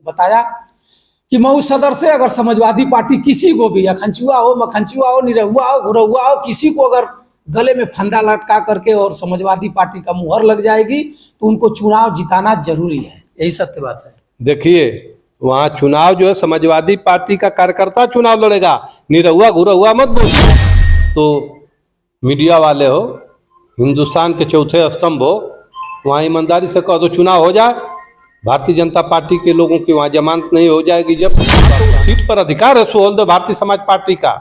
बताया कि मऊ सदर से अगर समाजवादी पार्टी किसी को भी अखंचुआ हो, मखंचुआ हो, निरहुआ हो, घुरहुआ हो, किसी को अगर गले में फंदा लटका करके और समाजवादी पार्टी का मुहर लग जाएगी तो उनको चुनाव जिताना जरूरी है। यही सत्य बात है। देखिए वहाँ चुनाव जो है समाजवादी पार्टी का कार्यकर्ता चुनाव लड़ेगा, निरहुआ घुरहुआ मत बोलिए। तो मीडिया वाले हो, हिंदुस्तान के चौथे स्तंभ हो, वहाँ ईमानदारी से कह दो चुनाव हो जाए। भारतीय जनता पार्टी के लोगों की वहाँ जमानत नहीं हो जाएगी। जब तो सीट पर अधिकार है सोहल्द भारतीय समाज पार्टी का,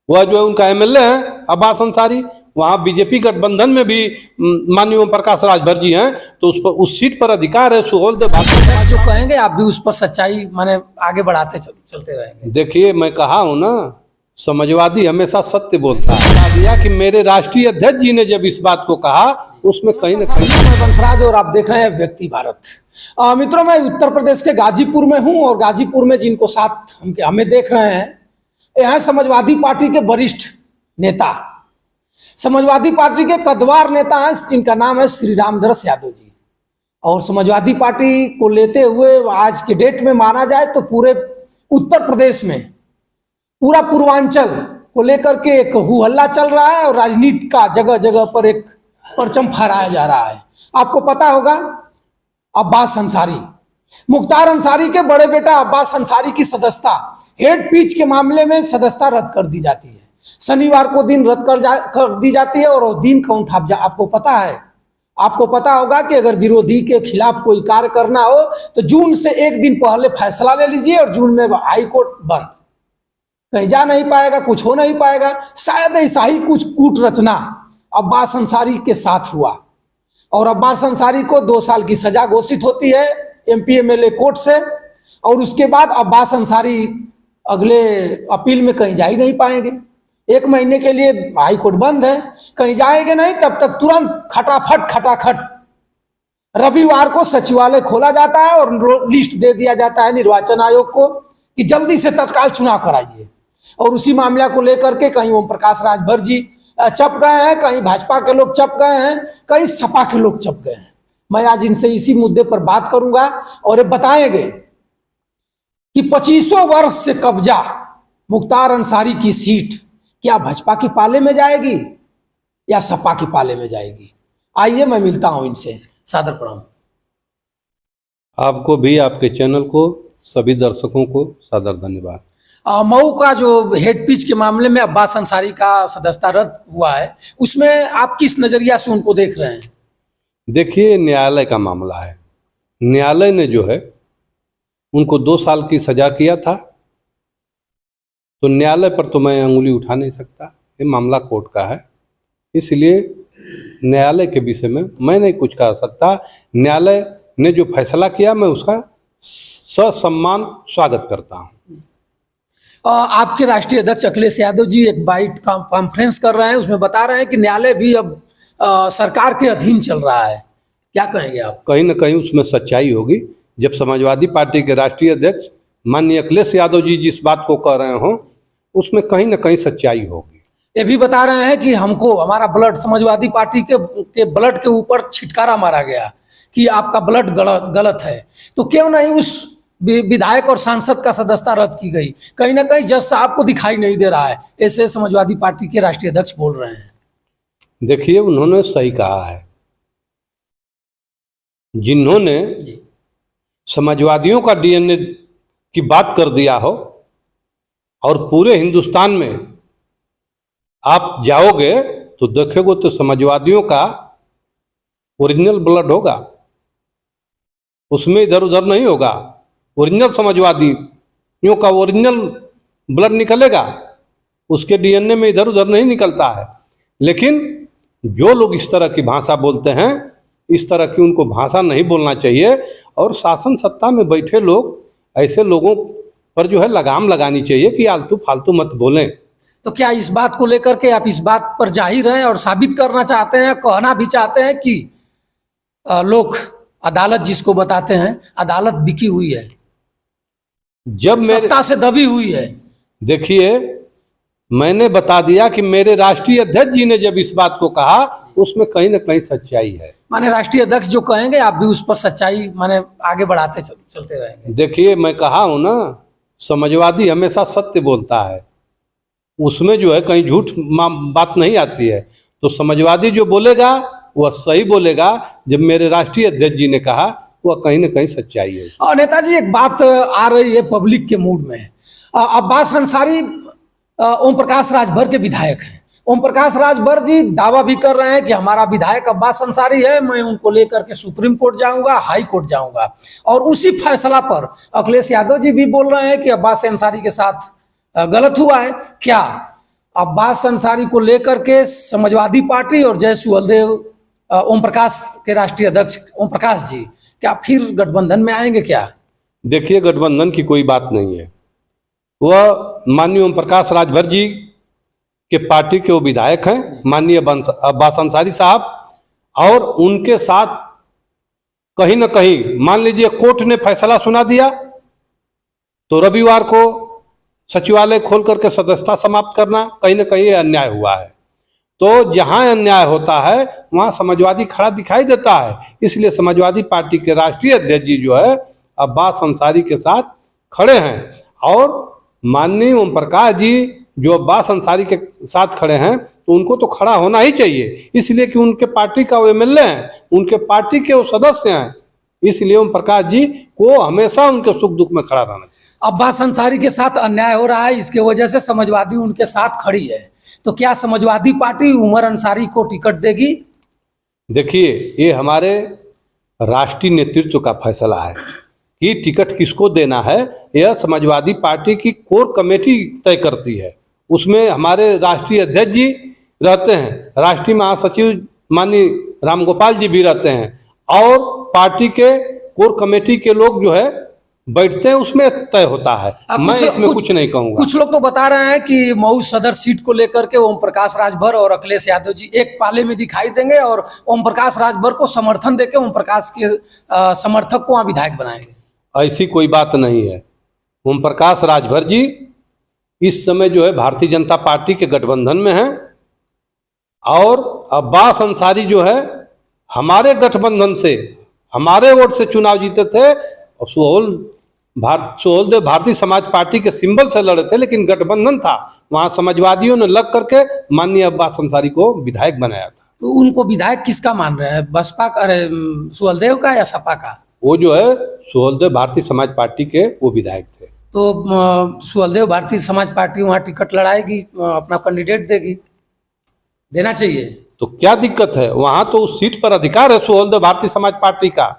वह जो है उनका एमएलए है अब्बास अंसारी। वहाँ बीजेपी गठबंधन में भी माननीय ओम प्रकाश राजभर जी हैं, तो उस पर उस सीट पर अधिकार है सोहल्द भारतीय। जो कहेंगे आप भी उस पर सच्चाई माने आगे बढ़ाते चलते रहेंगे। देखिए मैं कहा हूँ ना, समाजवादी हमेशा सत्य बोलता है। बता दिया कि मेरे राष्ट्रीय अध्यक्ष जी ने जब इस बात को कहा उसमें कहीं न कहीं बंसराज और आप देख रहे हैं व्यक्ति भारत। मित्रों मैं उत्तर प्रदेश के गाजीपुर में हूं और गाजीपुर में जिनको साथ हमें देख रहे हैं यह समाजवादी पार्टी के वरिष्ठ नेता, समाजवादी पार्टी के कद्दावर नेता हैं। इनका नाम है श्री रामधरस यादव जी। और समाजवादी पार्टी को लेते हुए आज के डेट में माना जाए तो पूरे उत्तर प्रदेश में पूरा पूर्वांचल को लेकर के एक हू हल्ला चल रहा है और राजनीति का जगह जगह पर एक परचम फहराया जा रहा है। आपको पता होगा अब्बास अंसारी, मुख्तार अंसारी के बड़े बेटा अब्बास अंसारी की सदस्यता हेड पीच के मामले में सदस्यता रद्द कर दी जाती है। शनिवार को दिन रद्द कर दी जाती है और वो दिन काउंट आप आपको पता है, आपको पता होगा कि अगर विरोधी के खिलाफ कोई कार्य करना हो तो जून से एक दिन पहले फैसला ले लीजिए और जून में हाई कोर्ट बंद, कहीं जा नहीं पाएगा, कुछ हो नहीं पाएगा। शायद ऐसा ही कुछ कूट रचना अब्बास अंसारी के साथ हुआ और अब्बास अंसारी को 2 साल की सजा घोषित होती है एमपी एमएलए कोर्ट से और उसके बाद अब्बास अंसारी अगले अपील में कहीं जा ही नहीं पाएंगे। 1 महीने के लिए हाई कोर्ट बंद है, कहीं जाएंगे नहीं। तब तक तुरंत खटाखट रविवार को सचिवालय खोला जाता है और लिस्ट दे दिया जाता है निर्वाचन आयोग को कि जल्दी से तत्काल चुनाव कराइए। और उसी मामला को लेकर के कहीं ओम प्रकाश राजभर जी चप गए हैं, कहीं भाजपा के लोग चप गए हैं, कहीं सपा के लोग चप गए हैं। मैं आज इनसे इसी मुद्दे पर बात करूंगा और ये बताएंगे कि 25 वर्ष से कब्जा मुख्तार अंसारी की सीट क्या भाजपा के पाले में जाएगी या सपा के पाले में जाएगी। आइए मैं मिलता हूं इनसे। सादर प्रणाम। आपको भी, आपके चैनल को, सभी दर्शकों को सादर धन्यवाद। मऊ का जो हेड पिच के मामले में अब्बास अंसारी का सदस्यता रद्द हुआ है उसमें आप किस नजरिया से उनको देख रहे हैं? देखिए न्यायालय का मामला है। न्यायालय ने जो है उनको 2 साल की सजा किया था, तो न्यायालय पर तो मैं अंगुली उठा नहीं सकता, ये मामला कोर्ट का है। इसलिए न्यायालय के विषय में मैं नहीं कुछ कह सकता। न्यायालय ने जो फैसला किया मैं उसका ससम्मान स्वागत करता हूँ। आपके राष्ट्रीय अध्यक्ष अखिलेश यादव जी एक बाइट कॉन्फ्रेंस कर रहे हैं, उसमें बता रहे हैं कि न्यायालय भी अब सरकार के अधीन चल रहा है। क्या कहेंगे आप? कहीं ना कहीं उसमें सच्चाई होगी। जब समाजवादी पार्टी के राष्ट्रीय अध्यक्ष माननीय अखिलेश यादव जी जिस बात को कह रहे हों उसमें कहीं ना कहीं सच्चाई होगी। ये भी बता रहे हैं कि हमको हमारा ब्लड समाजवादी पार्टी के ब्लड के ऊपर छिटकारा मारा गया कि आपका ब्लड गलत है, तो क्यों नहीं उस विधायक और सांसद का सदस्यता रद्द की गई? कहीं ना कहीं जज साहब को दिखाई नहीं दे रहा है, ऐसे समाजवादी पार्टी के राष्ट्रीय अध्यक्ष बोल रहे हैं। देखिए उन्होंने सही कहा है। जिन्होंने समाजवादियों का डीएनए की बात कर दिया हो और पूरे हिंदुस्तान में आप जाओगे तो देखोगे तो समाजवादियों का ओरिजिनल ब्लड होगा, उसमें इधर उधर नहीं होगा। ओरिजिनल समाजवादियों का ओरिजिनल ब्लड निकलेगा, उसके डीएनए में इधर उधर नहीं निकलता है। लेकिन जो लोग इस तरह की भाषा बोलते हैं, इस तरह की उनको भाषा नहीं बोलना चाहिए और शासन सत्ता में बैठे लोग ऐसे लोगों पर जो है लगाम लगानी चाहिए कि आलतू फालतू मत बोलें। तो क्या इस बात को लेकर के आप इस बात पर जाहिर हैं और साबित करना चाहते हैं, कहना भी चाहते हैं कि लोग अदालत जिसको बताते हैं अदालत बिकी हुई है, जब मेरे सत्ता से दबी हुई है? देखिए मैंने बता दिया कि मेरे राष्ट्रीय अध्यक्ष जी ने जब इस बात को कहा उसमें कहीं ना कहीं सच्चाई है। माने राष्ट्रीय अध्यक्ष जो कहेंगे आप भी उस पर सच्चाई माने आगे बढ़ाते चलते रहेंगे। देखिए, मैं कहा हूं ना, समाजवादी हमेशा सत्य बोलता है, उसमें जो है कहीं झूठ बात नहीं आती है। तो समाजवादी जो बोलेगा वह सही बोलेगा। जब मेरे राष्ट्रीय अध्यक्ष जी ने कहा वह कहीं ना कहीं सच्चाई है। और नेताजी एक बात आ रही है पब्लिक के मूड में, अब्बास अंसारी ओम प्रकाश राजभर के विधायक हैं। ओम प्रकाश राजभर जी दावा भी कर रहे हैं कि हमारा विधायक अब्बास अंसारी है, मैं उनको लेकर के सुप्रीम कोर्ट जाऊंगा, हाई कोर्ट जाऊंगा। और उसी फैसला पर अखिलेश यादव जी भी बोल रहे हैं कि अब्बास अंसारी के साथ गलत हुआ है। क्या अब्बास अंसारी को लेकर के समाजवादी पार्टी और जय सुहलदेव ओम प्रकाश के राष्ट्रीय अध्यक्ष ओम प्रकाश जी क्या फिर गठबंधन में आएंगे क्या? देखिए, गठबंधन की कोई बात नहीं है। वह माननीय ओम प्रकाश राजभर जी के पार्टी के वो विधायक हैं, माननीय अब्बास अंसारी साहब, और उनके साथ कहीं ना कहीं मान लीजिए कोर्ट ने फैसला सुना दिया तो रविवार को सचिवालय खोल करके सदस्यता समाप्त करना, कहीं ना कहीं अन्याय हुआ है। तो जहां अन्याय होता है वहां समाजवादी खड़ा दिखाई देता है। इसलिए समाजवादी पार्टी के राष्ट्रीय अध्यक्ष जी जो है अब्बास अंसारी के साथ खड़े हैं, और माननीय ओम प्रकाश जी जो अब्बास अंसारी के साथ खड़े हैं तो उनको तो खड़ा होना ही चाहिए, इसलिए कि उनके पार्टी का वो एमएलए हैं, उनके पार्टी के वो सदस्य हैं। इसलिए ओम प्रकाश जी को हमेशा उनके सुख दुख में खड़ा रहना चाहिए। अब्बास अंसारी के साथ अन्याय हो रहा है, इसके वजह से समाजवादी उनके साथ खड़ी है। तो क्या समाजवादी पार्टी उमर अंसारी को टिकट देगी? देखिए, ये हमारे राष्ट्रीय नेतृत्व का फैसला है कि टिकट किसको देना है। यह समाजवादी पार्टी की कोर कमेटी तय करती है। उसमें हमारे राष्ट्रीय अध्यक्ष जी रहते हैं, राष्ट्रीय महासचिव माननीय रामगोपाल जी भी रहते हैं, और पार्टी के कोर कमेटी के लोग जो है बैठते हैं, उसमें तय होता है। मैं इसमें कुछ नहीं कहूंगा। कुछ लोग तो बता रहे हैं कि मऊ सदर सीट को लेकर के ओम प्रकाश राजभर और अखिलेश यादव जी एक पाले में दिखाई देंगे और ओम प्रकाश राजभर को समर्थन देके ओम प्रकाश के समर्थक को वहां विधायक बनाएंगे। ऐसी कोई बात नहीं है। ओम प्रकाश राजभर जी इस समय जो है भारतीय जनता पार्टी के गठबंधन में हैं, और अब्बास अंसारी जो है हमारे गठबंधन से, हमारे वोट से चुनाव जीते थे, और सुहलदेव भारतीय समाज पार्टी के सिंबल से लड़े थे, लेकिन गठबंधन था, वहां समाजवादियों ने लग करके माननीय अब्बास अंसारी को विधायक बनाया था। तो उनको विधायक किसका मान रहे हैं, बसपा का, सुहलदेव का या सपा का? वो जो है सुहलदेव भारतीय समाज पार्टी के वो विधायक थे। तो सुहलदेव भारतीय समाज पार्टी वहां टिकट लड़ाएगी, अपना कैंडिडेट देगी, देना चाहिए। तो क्या दिक्कत है? वहां तो उस सीट पर अधिकार है सुहलदेव भारतीय समाज पार्टी का,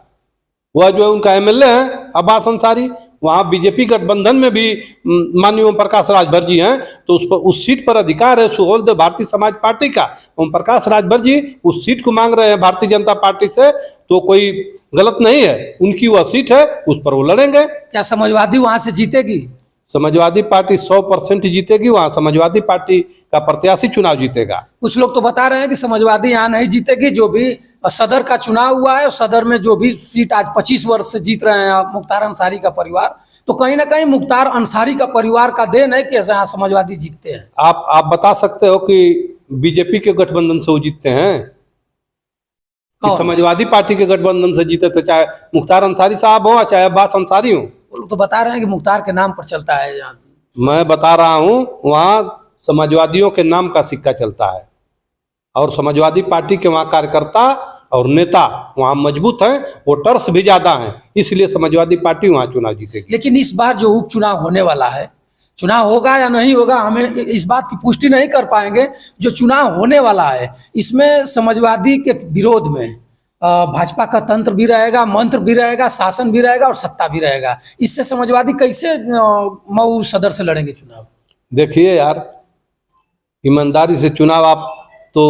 वह जो है उनका एमएलए है अब्बास अंसारी। वहां बीजेपी गठबंधन में भी माननीय ओम प्रकाश राजभर जी हैं, तो उस सीट पर अधिकार है सुहलदेव भारतीय समाज पार्टी का। ओम प्रकाश राजभर जी उस सीट को मांग रहे हैं भारतीय जनता पार्टी से, तो कोई गलत नहीं है, उनकी वह सीट है, उस पर वो लड़ेंगे। क्या समाजवादी वहां से जीतेगी? समाजवादी पार्टी 100% जीतेगी। वहां समाजवादी पार्टी का प्रत्याशी चुनाव जीतेगा। कुछ लोग तो बता रहे हैं कि समाजवादी यहाँ नहीं जीतेगी। जो भी सदर का चुनाव हुआ है, सदर में जो भी सीट आज 25 वर्ष से जीत रहे हैं मुख्तार अंसारी का परिवार, तो कहीं ना कहीं मुख्तार अंसारी का परिवार का देन है कि यहाँ समाजवादी जीतते हैं। आप बता सकते हो कि बीजेपी के गठबंधन से वो जीतते हैं कि समाजवादी पार्टी के गठबंधन से जीते थे, चाहे मुख्तार अंसारी साहब हो चाहे अब्बास अंसारी हो? लोग तो बता रहे हैं कि मुख्तार के नाम पर चलता है यहाँ। मैं बता रहा हूँ, वहाँ समाजवादियों के नाम का सिक्का चलता है, और समाजवादी पार्टी के वहाँ कार्यकर्ता और नेता वहाँ मजबूत हैं, वोटर्स भी ज्यादा हैं, इसलिए समाजवादी पार्टी वहाँ चुनाव जीतेगी। लेकिन इस बार जो उपचुनाव होने वाला है, चुनाव होगा या नहीं होगा हमें इस बात की पुष्टि नहीं कर पाएंगे। जो चुनाव होने वाला है इसमें समाजवादी के विरोध में भाजपा का तंत्र भी रहेगा, मंत्र भी रहेगा, शासन भी रहेगा और सत्ता भी रहेगा। इससे समाजवादी कैसे मऊ सदर से लड़ेंगे चुनाव? देखिए यार, ईमानदारी से चुनाव, आप तो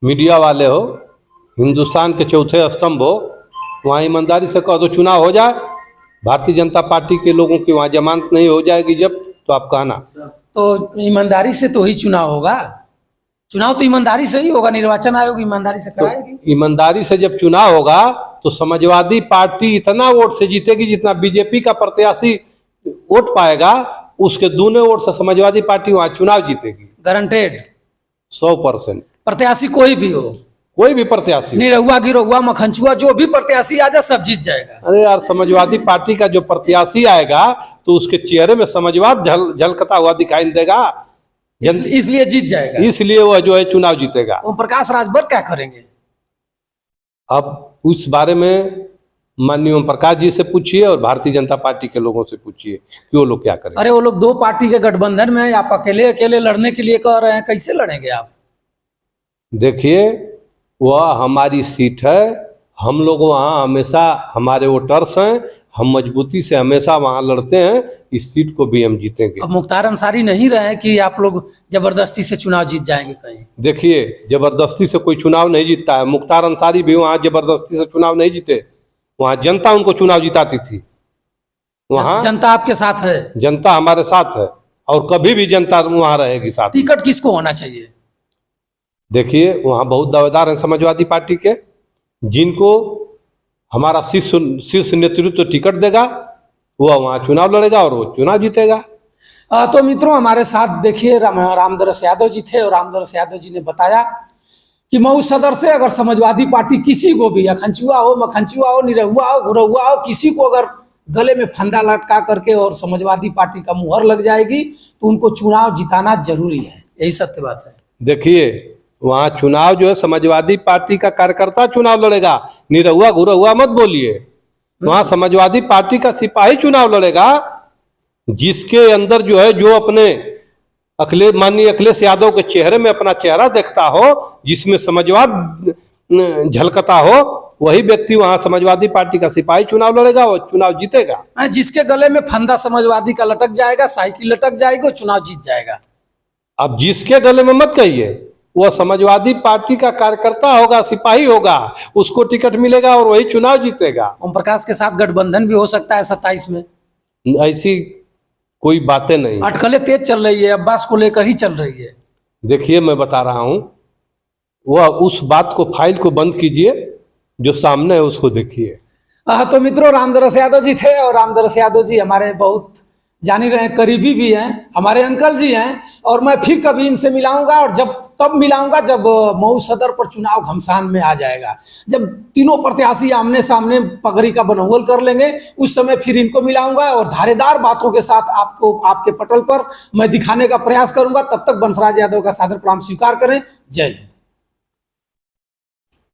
मीडिया वाले हो, हिंदुस्तान के चौथे स्तंभ हो, वहाँ ईमानदारी से कह दो चुनाव हो जाए, भारतीय जनता पार्टी के लोगों की वहाँ जमानत नहीं हो जाएगी जब, तो आप कहना। तो ईमानदारी से तो ही चुनाव होगा। चुनाव तो ईमानदारी से ही होगा, निर्वाचन आयोग ईमानदारी से कराएगी। तो ईमानदारी से जब चुनाव होगा तो समाजवादी पार्टी इतना वोट से जीतेगी जितना बीजेपी का प्रत्याशी वोट पाएगा, उसके दूने वोट से समाजवादी पार्टी वहां चुनाव जीतेगी गारंटेड 100%। प्रत्याशी कोई भी हो, कोई भी प्रत्याशी हो। निरहुआ गिरहुआ मखनचुआ जो भी प्रत्याशी आ जाए सब जीत जाएगा। अरे यार, समाजवादी पार्टी का जो प्रत्याशी आएगा तो उसके चेहरे में समाजवाद झलकता हुआ दिखाई देगा, इसलिए जीत जाएगा, इसलिए वह जो है चुनाव जीतेगा। ओम प्रकाश राजभर क्या करेंगे? अब उस बारे में माननीय ओम प्रकाश जी से पूछिए और भारतीय जनता पार्टी के लोगों से पूछिए कि वो लोग क्या करेंगे। अरे वो लोग दो पार्टी के गठबंधन में हैं, आप अकेले अकेले लड़ने के लिए कह रहे हैं, कैसे लड़ेंगे आप? देखिए, वह हमारी सीट है, हम लोग वहाँ हमेशा, हमारे वोटर्स हैं, हम मजबूती से हमेशा वहाँ लड़ते हैं, इस सीट को भी हम जीतेंगे। अब मुख्तार अंसारी नहीं रहे कि आप लोग जबरदस्ती से चुनाव जीत जाएंगे कहीं? देखिए, जबरदस्ती से कोई चुनाव नहीं जीतता है। मुख्तार अंसारी भी वहाँ जबरदस्ती से चुनाव नहीं जीते, वहाँ जनता उनको चुनाव जिताती थी। वहाँ जनता आपके साथ है, जनता हमारे साथ है और कभी भी जनता वहाँ रहेगी साथ। टिकट किसको होना चाहिए? देखिए, वहाँ बहुत दावेदार हैं समाजवादी पार्टी के, जिनको हमारा शीर्ष नेतृत्व टिकट देगा वह वहाँ चुनाव लड़ेगा और वो चुनाव जीतेगा। तो मित्रों, हमारे साथ देखिए रामदरस यादव जी थे और रामदरस यादव जी ने बताया कि मऊ सदर से अगर समाजवादी पार्टी किसी को भी, अखंचुआ हो, मखंचुआ हो, निरहुआ हो, गुरहुआ हो, किसी को अगर गले में फंदा लटका करके और समाजवादी पार्टी का मुहर लग जाएगी तो उनको चुनाव जिताना जरूरी है। यही सत्य बात है। देखिए, वहाँ चुनाव जो है समाजवादी पार्टी का कार्यकर्ता चुनाव लड़ेगा, निरहुआ गुरहुआ मत बोलिए। वहाँ समाजवादी पार्टी का सिपाही चुनाव लड़ेगा, जिसके अंदर जो है, जो अपने माननीय अखिलेश यादव के चेहरे में अपना चेहरा देखता हो, जिसमें समाजवाद झलकता हो, वही व्यक्ति वहाँ समाजवादी पार्टी का सिपाही चुनाव लड़ेगा और चुनाव जीतेगा। जिसके गले में फंदा समाजवादी का लटक जाएगा, साइकिल लटक जाएगी, वो चुनाव जीत जाएगा। अब जिसके गले में मत कहिए, वह समाजवादी पार्टी का कार्यकर्ता होगा, सिपाही होगा, उसको टिकट मिलेगा और वही चुनाव जीतेगा। ओम प्रकाश के साथ गठबंधन भी हो सकता है 27 में। ऐसी कोई बातें नहीं, अटकलें तेज चल रही है, अब्बास को लेकर ही चल रही है। देखिए, मैं बता रहा हूं, वह उस बात को, फाइल को बंद कीजिए, जो सामने है उसको देखिए। तो मित्रों, रामदरस यादव जी थे और रामदरस यादव जी हमारे बहुत जानी रहे करीबी भी हैं, हमारे अंकल जी हैं। और मैं फिर कभी इनसे मिलाऊंगा और तब मिलाऊंगा जब मऊ सदर पर चुनाव घमसान में आ जाएगा, जब तीनों प्रत्याशी आमने सामने पगड़ी का बनहोल कर लेंगे, उस समय फिर इनको मिलाऊंगा और धारेदार बातों के साथ आपको आपके पटल पर मैं दिखाने का प्रयास करूंगा। तब तक बंसराज यादव का सादर प्रणाम स्वीकार करें। जय हिंद।